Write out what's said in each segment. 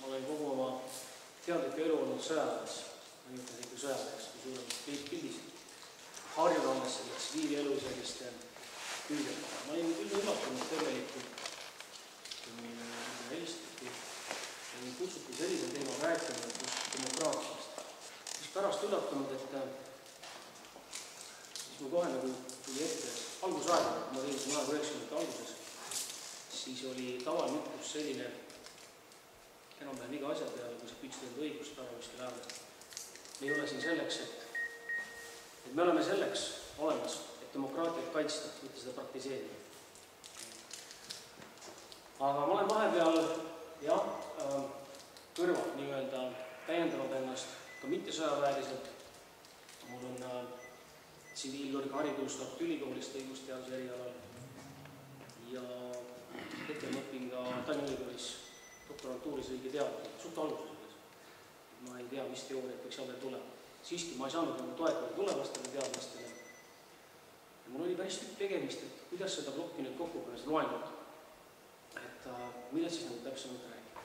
olen kogu oma teadliku elu olnud sõjaväes, ma nimetan ikka sõjaväes, kui suuremas pildis, harjunud selleks tsiviilielu selliste külgedega. Ma olin küll üllatunud tegelikult, kui mulle helistati ja mind kutsuti sellisel teemal rääkima, just demokraatiast. Siis pärast üllatunud, siis mul kohe nagu tuli ette algusaega, kui ma tegin 90. alguses, siis oli tavaline ütlus selline, enam-vähem iga asja peale, kui sa püüdsid enda õigust tavalistel ajal. Me ei ole siin selleks, et me oleme selleks olemas, et demokraatiat kaitsta, mitte seda praktiseerida. Aga ma olen vahepeal, kõrval nii-öelda täiendanud ennast ka mitte sõjaväeliselt. Mul on tsiviilkõrgharidus Tartu Ülikoolist õigusteaduse erialal ja hetkel ma õpin ka Tallinna Ülikoolis doktorantuuris riigi teadusel, suht alguses. Ma ei tea, mis teooriat võiks seal veel tulema. Siiski ma ei saanud nagu toetada tulevastele teadlastele. Ja mul oli päris tükk tegemist, et kuidas seda plokki nüüd kokku panna, seda loengut. Et millest siis nagu täpsemalt räägib.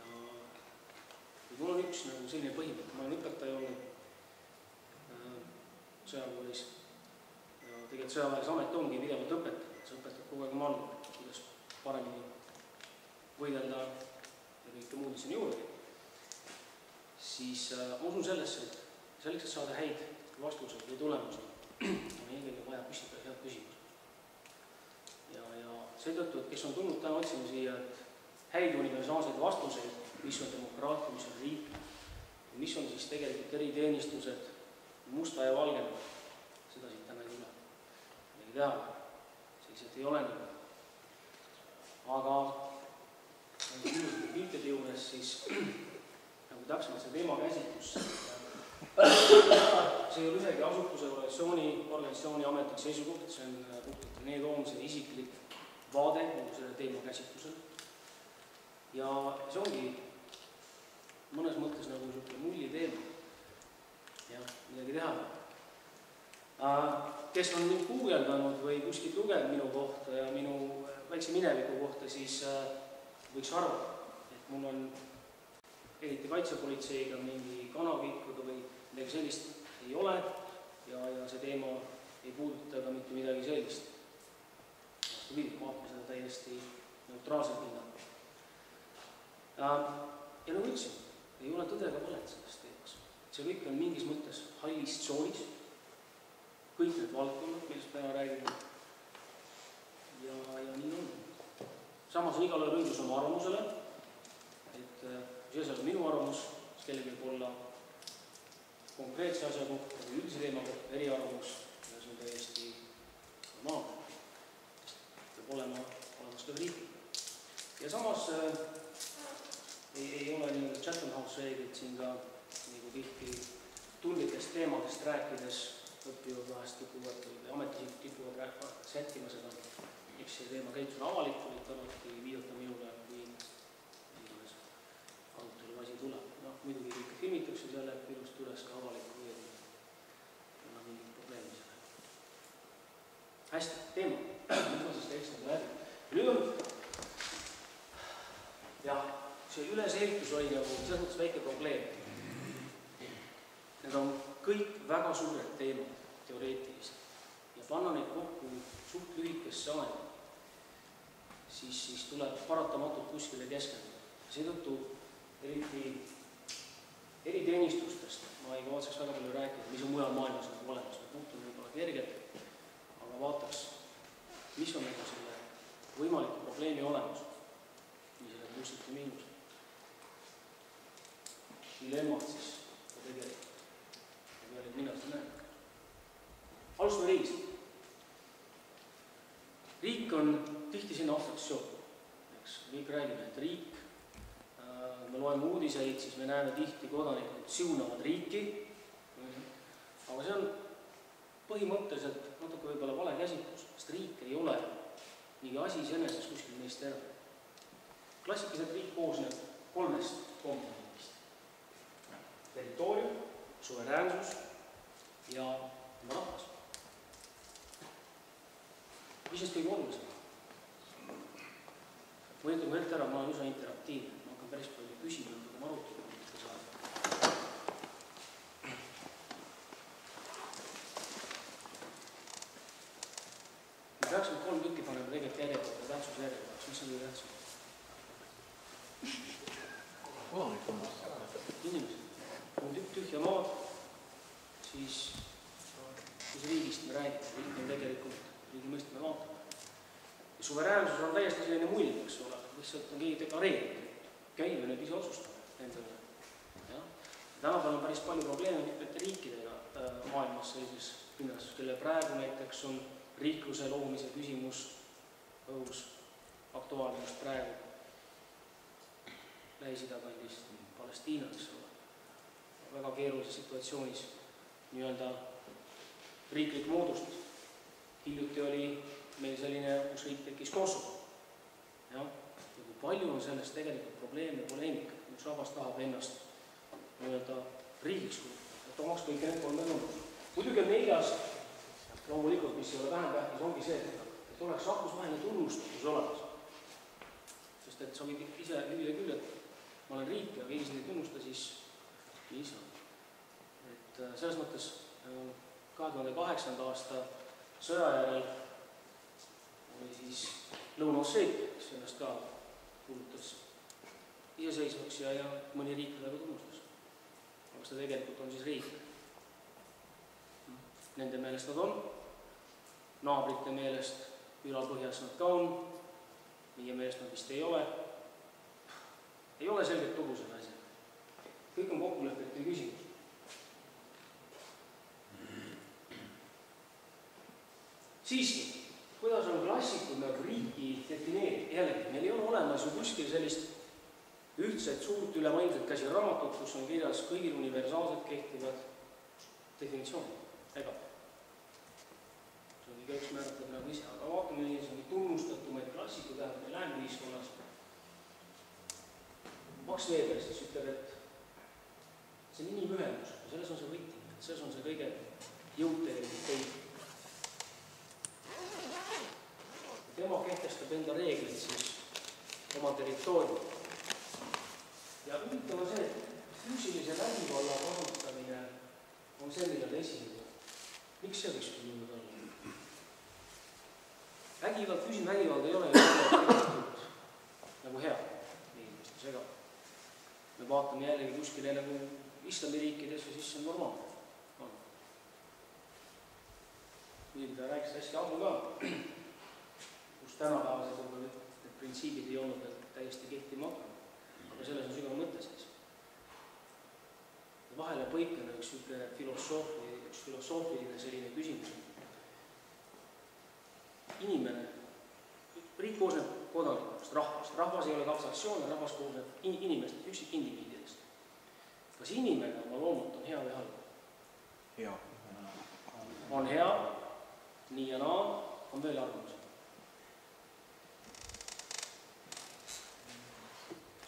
Ja mul on üks nagu selline põhimõte, ma olen õpetaja olnud sõjakoolis ja tegelikult sõjaväelise amet ongi pidevalt õpetada, sa õpetad kogu aeg oma alluvaid, kuidas paremini võidelda ja kõike muud, mis on juurde. Siis ma usun sellesse, et selleks, et saada häid vastuseid või tulemusi, on eelkõige vaja püstitada head küsimused. Ja seetõttu, et kes on tulnud täna otsima siia häid universaalseid vastuseid, mis on demokraatia, mis on riik, mis on siis tegelikult eriteenistused, musta ja valgena, seda siit täna ei tule. Ei tea, selliselt ei ole nii. Aga piltide juures siis nagu täpsemalt see teema käsitlus. See ei ole ühegi asutuse, organisatsiooni ametlik seisukoht, see on puhtalt Rene Toomse isiklik vaade selle teema käsitlusel. Ja see ongi mõnes mõttes nagu mulli teema. Ja midagi teha. Kes on mind guugeldanud või kuskilt lugenud minu kohta ja minu väikse mineviku kohta, siis võiks arvata, et mul on eriti kaitsepolitseiga mingi kanakikkuda või midagi sellist ei ole ja see teema ei puuduta ka mitte midagi sellist. Ma vaatan seda täiesti neutraalselt hinnata. Ja nagu ütlesin, ei ole tõde ka valet sellest teemas. See kõik on mingis mõttes hallis tsoonis, kõik need valdkonnad, millest täna räägime, ja nii on. Samas on igal õigus oma arvamusele, et kui see on minu arvamus, siis kellelgi võib olla konkreetse asja kohta või üldise teema kohta eriarvamus, ja see on täiesti normaalne. Peab olema ka riik. Ja samas ei ole nii Chatham House reeglid siin ka nagu tihti tundlikest teemadest rääkides õppivad vahest kipuvad või ametisid kipuvad sättima seda, miks see teema käitus on avalikult, alati viidata minule, kui arutelu asi tuleb. Muidugi kõik filmitakse selle ilusti üles ka avaliku või ei ole mingit probleemi selle. Hästi, teema. Mis ma siis teeksin läbi? Nüüd on see ülesehitus oli nagu selles mõttes väike probleem. Need on kõik väga suured teemad teoreetilised ja panna neid kokku suht lühikesse aega, siis tuleb paratamatult kuskile keskenduda. Seetõttu eriteenistustest ma ei kavatseks väga palju rääkida, mis on mujal maailmas nagu olemas. Need punktid on võib-olla kerged, aga vaataks, mis on nagu selle võimaliku probleemi olemus, nii selle plussid ja miinused. Dilemmad siis ka tegelikult. Ja peale mina seda näen. Alustame riigist. Riik on tihti sinna abstraktsioon. Riik räägime, et riik, me loeme uudiseid, siis me näeme tihti kodanikud siunavad riiki. Aga see on põhimõtteliselt natuke võib-olla vale käsitlus, sest riik ei ole mingi asi iseenesest kuskil neist ära. Klassikaliselt riik koosneb 3 komponendist. Territoorium, suveräänsus ja oma rahvas. Mis neist kõige olulisem? Ma ütlen ette ära, ma olen üsna interaktiivne. mis on kõige tähtsam? Inimesed. On tühja maad, siis riigist me räägime, riik on tegelikult riigi mõistmine vaatab. Ja suveräänsus on täiesti selline mulje, eks ole, lihtsalt on keegi deklareerinud, et käime nüüd ise otsustame endale. Tänapäeval on päris palju probleeme mitmete riikidega maailmas sellises pinnas, kelle praegu näiteks on riikluse loomise küsimus õhus aktuaalne just praegu Lähis-Ida kandis Palestiina, eks ole, väga keerulises situatsioonis nii-öelda riiklik moodustus. Hiljuti oli meil selline uus riik tekkis Kosovo. Ja kui palju on sellest tegelikult probleeme, poleemika, kus rahvas tahab ennast nii-öelda riigiks kuulutada, et omaks kõik need kolme numbus. Muidugi on neljas, loomulikult, mis ei ole vähem tähtis, ongi see, et oleks rahvusvaheline tunnustatus olemas. Sest et sa võid ise hüüda küll, et ma olen riik ja keegi seda ei tunnusta, siis nii saa. Et selles mõttes 2008. aasta sõja järel oli siis Lõuna-Osseetia, kes ennast ka kuulutas iseseisvaks ja mõni riik teda ka tunnustas. Aga seda tegelikult on siis riik. Nende meelest nad on, naabrite meelest ülapõhjas nad ka on, meie meelest nad vist ei ole. Ei ole selgelt lugu selle asja. Kõik on kokkulepete küsimus. Siiski, kuidas on klassikud nagu riiki defineerida? Jällegi, meil ei ole olemas ju kuskil sellist ühtset suurt ülemaailmset käsiraamatut, kus on kirjas kõigil universaalselt kehtivad definitsioonid. Ega. See on igaüks määratab nagu ise, aga vaatame nii tunnustatumaid klassikud tähendab meil lääneühiskonnas. Max Weber siis ütleb, et see on inimühendus ja selles on see võti, et selles on see kõige jõud tegelikult teid. Tema kehtestab enda reeglid siis oma territooriumil. Ja huvitav on see, et füüsilise vägivalla kasutamine on see, millal esimene. Miks see võiks küll olla? Vägivald, füüsiline vägivald ei ole tegelikult nagu hea inimestes, ega. Me vaatame jällegi kuskile nagu islamiriikides ja siis see on normaalne. Nüüd ta rääkis hästi ammu ka, kus tänapäevased on need printsiibid ei olnud täiesti kehtima hakanud. Aga selles on sügav mõte sees. Vahele põikena üks filosoofiline selline küsimus. Inimene, riik koosneb kodanikust, rahvast. Rahvas ei ole ka abstraktsioon, rahvas koosneb inimestest, üksik indiviididest. Kas inimene oma loomult on hea või halb? Hea. On hea, nii ja naa, on veel arvamus.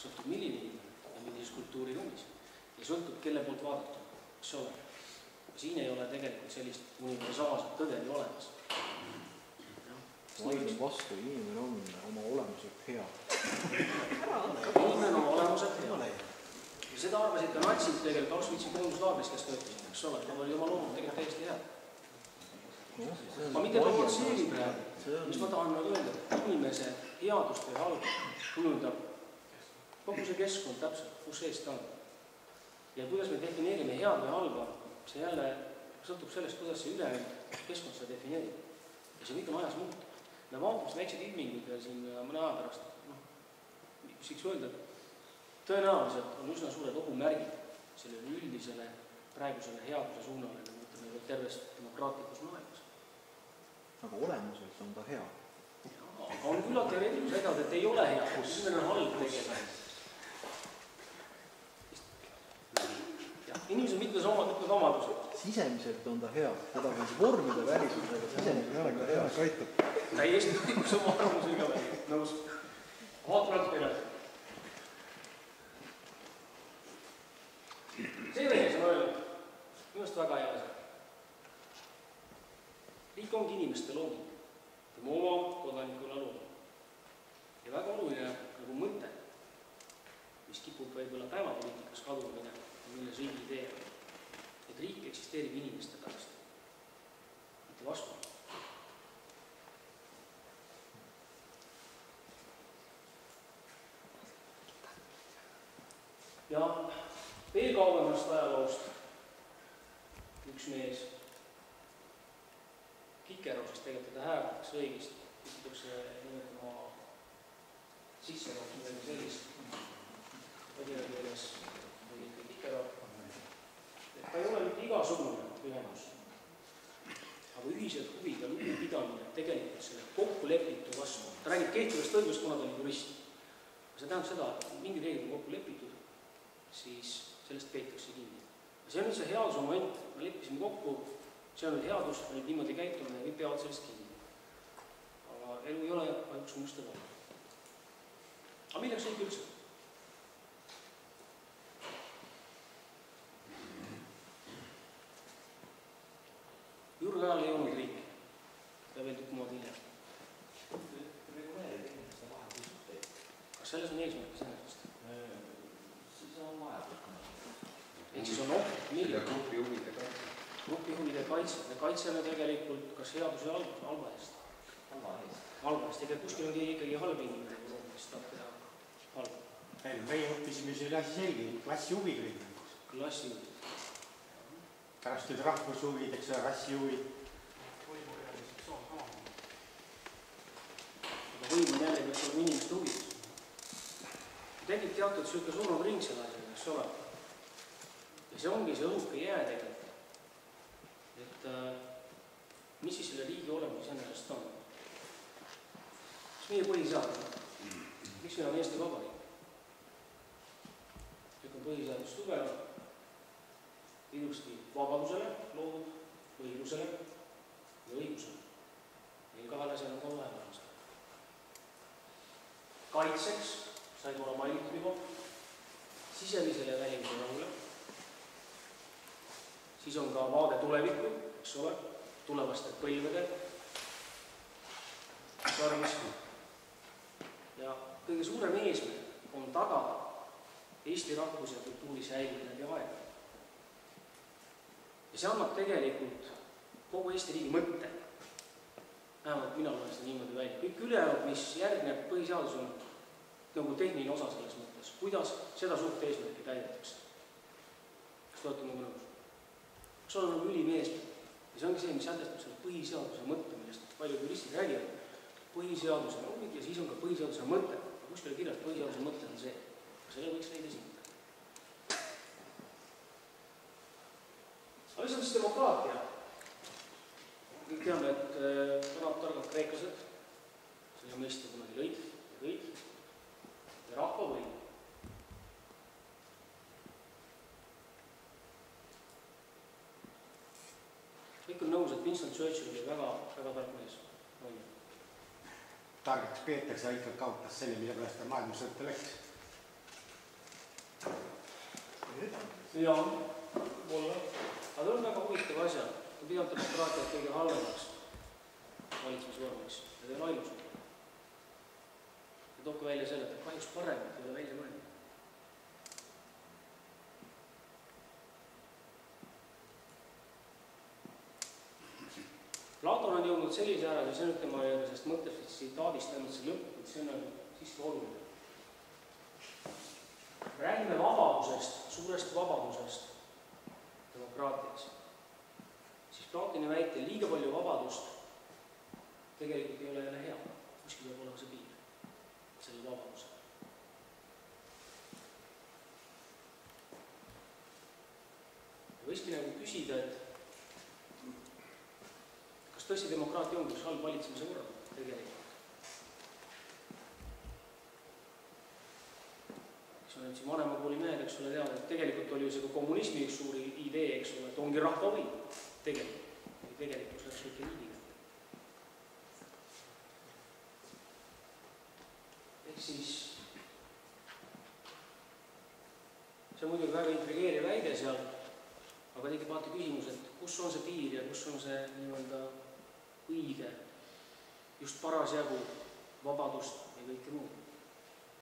Sõltub milline inimene ja millises kultuuriruumis. Ja sõltub, kelle poolt vaadatud. Kas ole? Siin ei ole tegelikult sellist universaalset tõde olemas. Vaidleb vastu, inimene on oma olemuselt hea. Inimene on oma olemuselt hea. Ja seda arvasid ka natsid tegelikult Auschwitzi koonduslaagris, kes töötasid, eks ole. Nad oli oma loomult tegelikult täiesti hea. Ma mitte provotseerin praegu, mis ma tahan öelda, et inimese headust või halba kujundab kogu see keskkond täpselt, kus sees ta on. Ja kuidas me defineerime head või halba, see jälle sõltub sellest, kuidas see ülejäänud keskkond seda defineerib. Ja see kõik on ajas muuta. Me vaatame väiksed ilmingud veel siin mõne aja pärast. Võiks öelda, et tõenäoliselt on üsna suured ohumärgid sellele üldisele praegusele headuse suunale, nagu ütleme terves demokraatlikus maailmas. Aga olemuselt on ta hea. On küllalt teoreetikus edad, et ei ole hea, kus inimene on halb tegelikult. Inimesed on mitmes omadused. Sisemiselt on ta hea, teda võis vormida välisusega, sisemiselt on ta hea. Kaitab. Täiesti õigus oma arvamusega nõus. Vaatame peale. See mees on öelnud, minust väga hea see. Riik ongi inimeste looming, tema oma kodanikuna looming. Ja väga oluline nagu mõte, mis kipub võib-olla päevapoliitikas kaduma minema, milles riigi idee on, et riik eksisteerib inimeste pärast, mitte vastu. Ja veel kaugemast ajaloost üks mees, Kikerosest tegelikult teda hääldatakse õigesti, küsitakse nimetama sissekoht midagi sellist, põhjale keeles või ikka Kikerov. Ta ei ole mitte igasugune ühendus, aga ühiselt huviga lugupidamine tegelikult selle kokkulepitu vastu. Ta räägib kehtivast õigust, kuna ta oli jurist. See tähendab seda, et mingi reeglid on kokku lepitud, siis sellest peetakse kinni. Ja see on nüüd see headuse moment, me leppisime kokku, see on nüüd headus, me nüüd niimoodi käitume ja kõik peavad sellest kinni. Aga elu ei ole kahjuks musta vale. Aga milleks kõik üldse? Jürge ajal ei olnud riiki ja veel tükk maad hiljem. Kas selles on eesmärk iseenesest? Siis on vaja. Ehk siis on Selle grupi huvide kaitse. Me kaitseme tegelikult kas headuse ja halva eest. Halva eest. Ega kuskil on ikkagi halb inimene, kes tahab teha halba. Meie õppisime selle asi selge, klassi huvid olid. Klassi huvid. Pärast olid rahvushuvid, eks ole, rassi huvid. Aga võim on jälle peaks olema inimeste huvides. Tegid teatud süüke surnud ring selle asjaga, eks ole. Ja see ongi see õhuke jää tegelikult. Et mis siis selle riigi olemus ennast on? Mis meie põhiseadus? Miks meil on Eesti Vabariik? Kõik on põhiseadus tugev, ilusti vabadusele loodud, õiglusele ja õigusele. Neil kahel asjal on ka vahevahemas. Kaitseks sai korra mainitud juba sisemisele ja välimisele rahule. Siis on ka vaade tulevikku, eks ole, tulevaste põlvede tarvis. Ja kõige suurem eesmärk on tagada Eesti rahvuse ja kultuuri säilimine läbi aega. Ja see annab tegelikult kogu Eesti riigi mõtte. Vähemalt mina loen seda niimoodi välja. Kõik ülejäänud, mis järgneb põhiseadus on nagu tehniline osa selles mõttes. Kuidas seda suurt eesmärki täidetakse? Kas olete nagu nõus? Kas on nagu ülim eesmärk? Ja see ongi see, mis sätestab selle põhiseaduse mõtte, millest paljud juristid räägivad. Põhiseaduse normid ja siis on ka põhiseaduse mõte. Kuskile kirjas põhiseaduse mõte on see. Selle võiks leida siin. Aga mis on siis demokraatia? Kõik teame, et vanad targad kreeklased selle mõiste kunagi lõid ja rahva võim. Kõik on nõus, et Winston Churchill oli väga tark mees. Targaks peetakse ikka kaotas selle, mille pärast ta maailmasõtta läks. Jaa, mulle. Aga ta on väga huvitav asja. Ta pidanud demokraatiat kõige halvemaks valitsemisvormiks. Ja ta on ainus. Ta toob ka välja selle, et kahjuks paremat ei ole välja mõelda. Platon on jõudnud sellise ära, ja see on tema sellest mõttest tsitaadist ainult see lõpp, et see on siiski oluline. Räägime vabadusest, suurest vabadusest demokraatias. Siis Platoni väitel liiga palju vabadust tegelikult ei ole jälle hea. Kuskil peab olema see piir, selle vabaduse. Ja võiski nagu küsida, et kas tõesti demokraatia on kus halb valitsemise korral tegelikult? Kes on nüüd siin vanemakooli mehed, eks ole, teada, et tegelikult oli ju see kommunismi üks suuri idee, eks ole, et ongi rahva võim tegelikult. Tegelikult läks kõik riigi. Ehk siis see on muidugi väga intrigeeriv väide seal, aga tegi vaata küsimus, et kus on see piir ja kus on see nii-öelda õige, just parasjagu vabadust ja kõike muud.